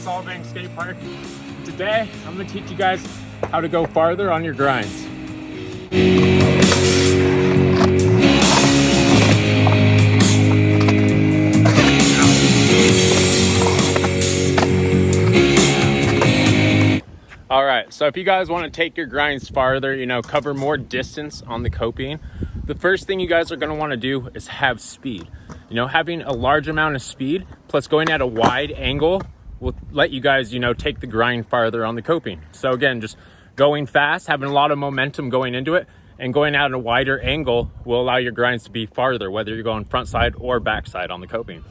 Solvang Skate Park. Today, I'm going to teach you guys how to go farther on your grinds. All right, so if you guys want to take your grinds farther, cover more distance on the coping, the first thing you guys are going to want to do is have speed. Having a large amount of speed plus going at a wide angle will let you guys, take the grind farther on the coping. So again, just going fast, having a lot of momentum going into it, and going out at a wider angle will allow your grinds to be farther, whether you're going front side or back side on the coping.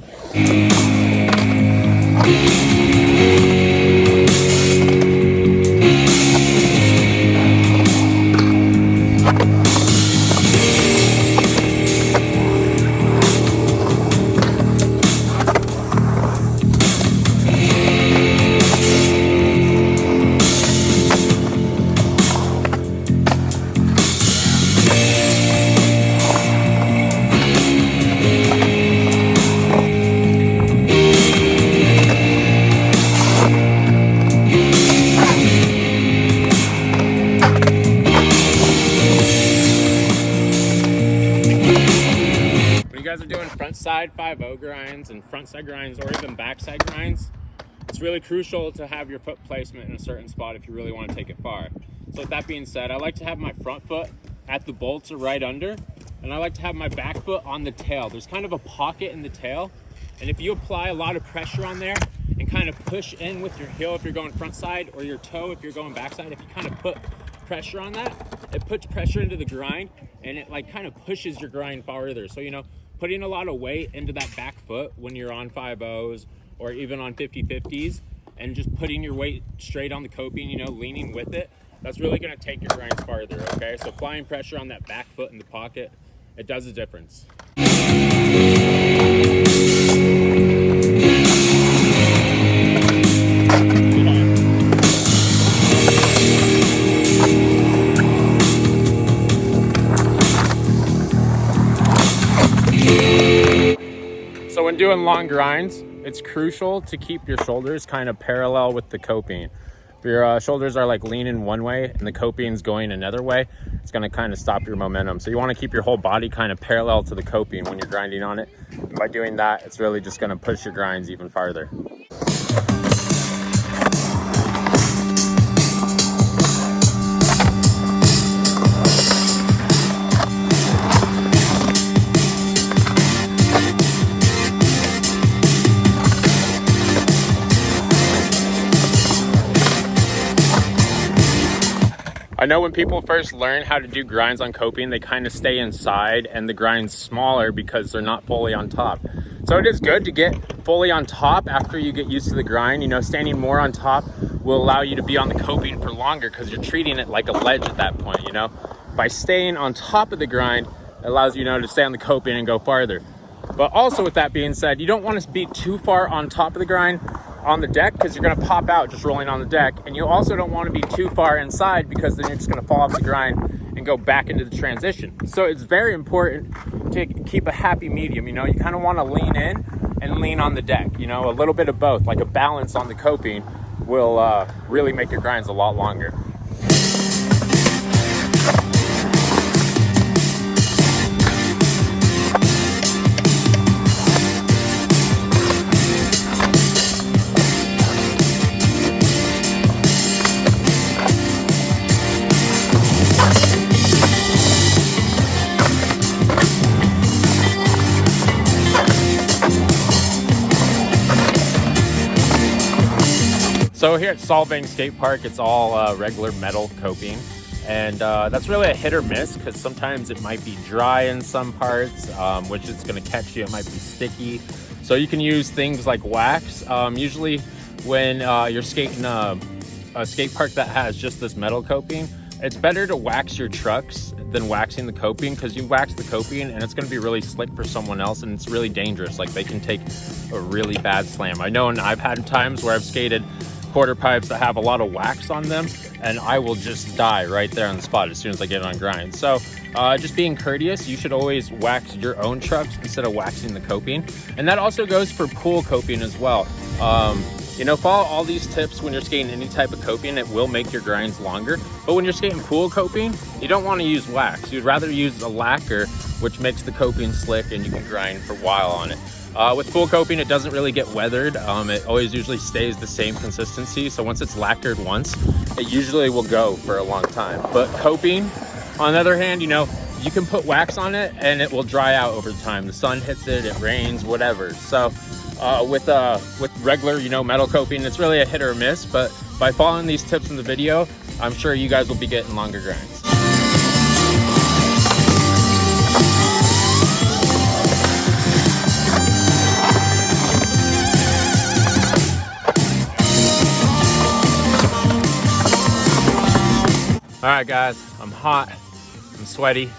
Are doing front side 5-0 grinds and front side grinds or even back side grinds, it's really crucial to have your foot placement in a certain spot if you really want to take it far. So with that being said, I like to have my front foot at the bolts or right under, and I like to have my back foot on the tail. There's kind of a pocket in the tail, and if you apply a lot of pressure on there and kind of push in with your heel if you're going front side, or your toe if you're going back side, if you kind of put pressure on that, it puts pressure into the grind and it kind of pushes your grind farther. So putting a lot of weight into that back foot when you're on 5-0s or even on 50-50s, and just putting your weight straight on the coping, leaning with it, that's really going to take your grinds farther. Okay, so applying pressure on that back foot in the pocket, it does a difference. So when doing long grinds, it's crucial to keep your shoulders kind of parallel with the coping. If your shoulders are leaning one way and the coping's going another way, it's going to kind of stop your momentum. So you want to keep your whole body kind of parallel to the coping when you're grinding on it. And by doing that, it's really just going to push your grinds even farther. I know when people first learn how to do grinds on coping, they kind of stay inside and the grind's smaller because they're not fully on top. So it is good to get fully on top after you get used to the grind. Standing more on top will allow you to be on the coping for longer because you're treating it like a ledge at that point. By staying on top of the grind, it allows you to stay on the coping and go farther. But also with that being said, you don't want to be too far on top of the grind on the deck because you're going to pop out just rolling on the deck, and you also don't want to be too far inside because then you're just going to fall off the grind and go back into the transition. So it's very important to keep a happy medium. You kind of want to lean in and lean on the deck. A little bit of both, like a balance on the coping will really make your grinds a lot longer. So here at Solvang Skate Park, it's all regular metal coping, and that's really a hit or miss because sometimes it might be dry in some parts, which is going to catch you. It might be sticky. So you can use things like wax. Usually when you're skating a skate park that has just this metal coping, it's better to wax your trucks than waxing the coping, because you wax the coping and it's going to be really slick for someone else, and it's really dangerous. They can take a really bad slam. I know, and I've had times where I've skated quarter pipes that have a lot of wax on them, and I will just die right there on the spot as soon as I get it on grind. So just being courteous, you should always wax your own trucks instead of waxing the coping. And that also goes for pool coping as well. You know, follow all these tips when you're skating any type of coping. It will make your grinds longer. But when you're skating pool coping, you don't want to use wax. You'd rather use a lacquer, which makes the coping slick and you can grind for a while on it. With pool coping, it doesn't really get weathered. It always usually stays the same consistency. So once it's lacquered once, it usually will go for a long time. But coping, on the other hand, you know, you can put wax on it and it will dry out over time. The sun hits it, it rains, whatever. So with regular, you know, metal coping, it's really a hit or miss, but by following these tips in the video, I'm sure you guys will be getting longer grinds. All right, guys, I'm hot, I'm sweaty,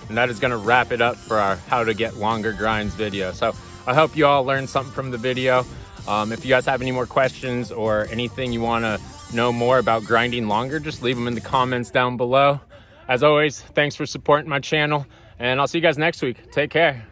and that is gonna wrap it up for our how to get longer grinds video. So I hope you all learned something from the video. If you guys have any more questions or anything you wanna know more about grinding longer, just leave them in the comments down below. As always, thanks for supporting my channel, and I'll see you guys next week. Take care.